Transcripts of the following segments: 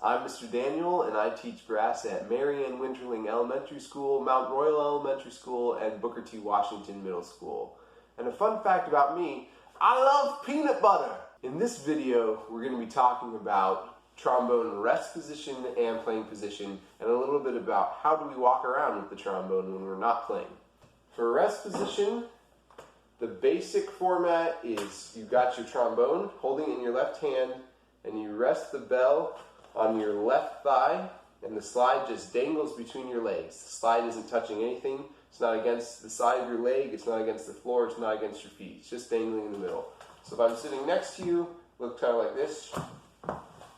I'm Mr. Daniel, and I teach brass at Marian Winterling Elementary School, Mount Royal Elementary School, and Booker T. Washington Middle School. And a fun fact about me, I love peanut butter! In this video, we're going to be talking about trombone rest position and playing position, and a little bit about how do we walk around with the trombone when we're not playing. For rest position, the basic format is you've got your trombone, holding it in your left hand, and you rest the bell on your left thigh, and the slide just dangles between your legs. The slide isn't touching anything. It's not against the side of your leg. It's not against the floor. It's not against your feet. It's just dangling in the middle. So if I'm sitting next to you, look kind of like this,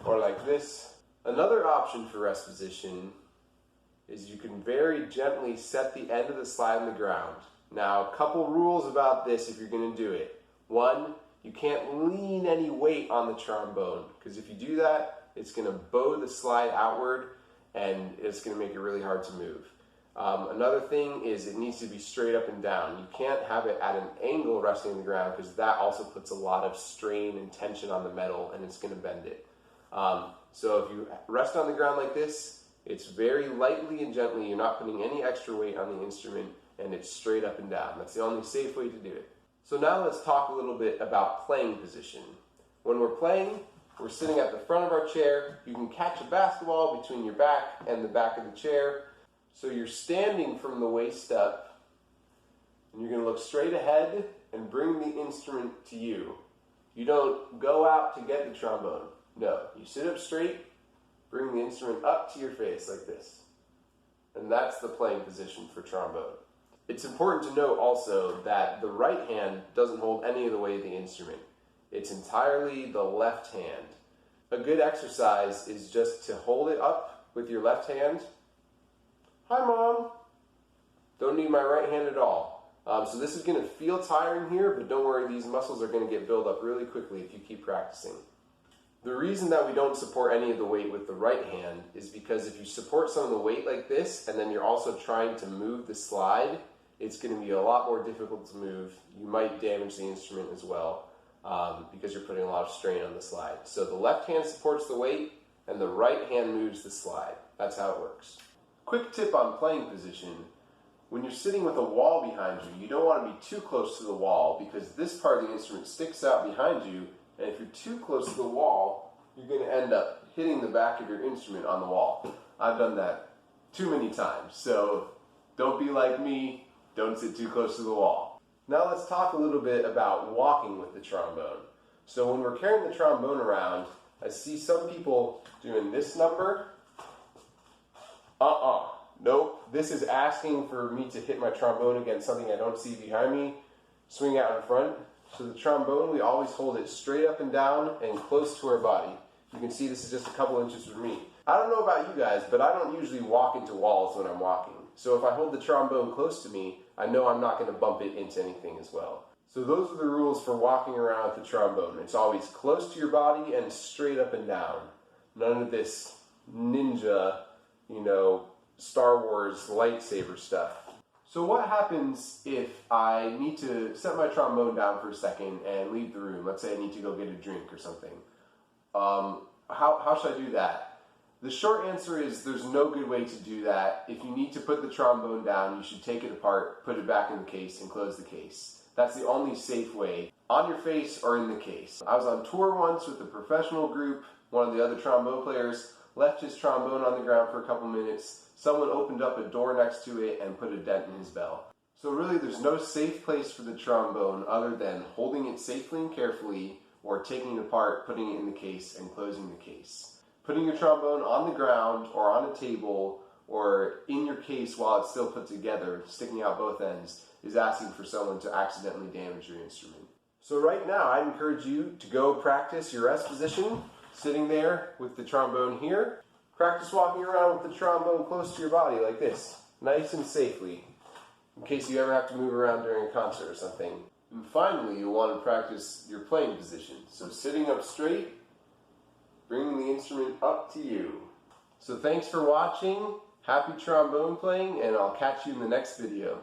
or like this. Another option for rest position is you can very gently set the end of the slide on the ground. Now, a couple rules about this if you're going to do it. One, you can't lean any weight on the trombone, because if you do that, it's going to bow the slide outward and it's going to make it really hard to move. Another thing is it needs to be straight up and down. You can't have it at an angle resting on the ground, because that also puts a lot of strain and tension on the metal and it's going to bend it. So if you rest on the ground like this, it's very lightly and gently. You're not putting any extra weight on the instrument, and it's straight up and down. That's the only safe way to do it. So now let's talk a little bit about playing position. When we're playing, we're sitting at the front of our chair. You can catch a basketball between your back and the back of the chair. So you're standing from the waist up, and you're going to look straight ahead and bring the instrument to you. You don't go out to get the trombone. No, you sit up straight, bring the instrument up to your face like this. And that's the playing position for trombone. It's important to note also that the right hand doesn't hold any of the weight of the instrument. It's entirely the left hand. A good exercise is just to hold it up with your left hand. Hi, Mom. Don't need my right hand at all. So this is going to feel tiring here, but don't worry, these muscles are going to get built up really quickly if you keep practicing. The reason that we don't support any of the weight with the right hand is because if you support some of the weight like this, and then you're also trying to move the slide, it's going to be a lot more difficult to move. You might damage the instrument as well, because you're putting a lot of strain on the slide. So the left hand supports the weight, and the right hand moves the slide. That's how it works. Quick tip on playing position. When you're sitting with a wall behind you, you don't want to be too close to the wall, because this part of the instrument sticks out behind you, and if you're too close to the wall, you're going to end up hitting the back of your instrument on the wall. I've done that too many times, so don't be like me. Don't sit too close to the wall. Now let's talk a little bit about walking with the trombone. So when we're carrying the trombone around, I see some people doing this number. Nope. This is asking for me to hit my trombone against something I don't see behind me, swing out in front. So the trombone, we always hold it straight up and down and close to our body. You can see this is just a couple inches from me. I don't know about you guys, but I don't usually walk into walls when I'm walking. So if I hold the trombone close to me, I know I'm not going to bump it into anything as well. So those are the rules for walking around with the trombone. It's always close to your body and straight up and down. None of this ninja, Star Wars lightsaber stuff. So what happens if I need to set my trombone down for a second and leave the room? Let's say I need to go get a drink or something. How should I do that? The short answer is there's no good way to do that. If you need to put the trombone down, you should take it apart, put it back in the case, and close the case. That's the only safe way, on your face or in the case. I was on tour once with a professional group. One of the other trombone players left his trombone on the ground for a couple minutes. Someone opened up a door next to it and put a dent in his bell. So really there's no safe place for the trombone other than holding it safely and carefully, or taking it apart, putting it in the case, and closing the case. Putting your trombone on the ground or on a table or in your case while it's still put together, sticking out both ends, is asking for someone to accidentally damage your instrument. So right now I encourage you to go practice your rest position, sitting there with the trombone here. Practice walking around with the trombone close to your body like this, nice and safely, in case you ever have to move around during a concert or something. And finally, you'll want to practice your playing position. So sitting up straight, bringing the instrument up to you. So thanks for watching, happy trombone playing, and I'll catch you in the next video.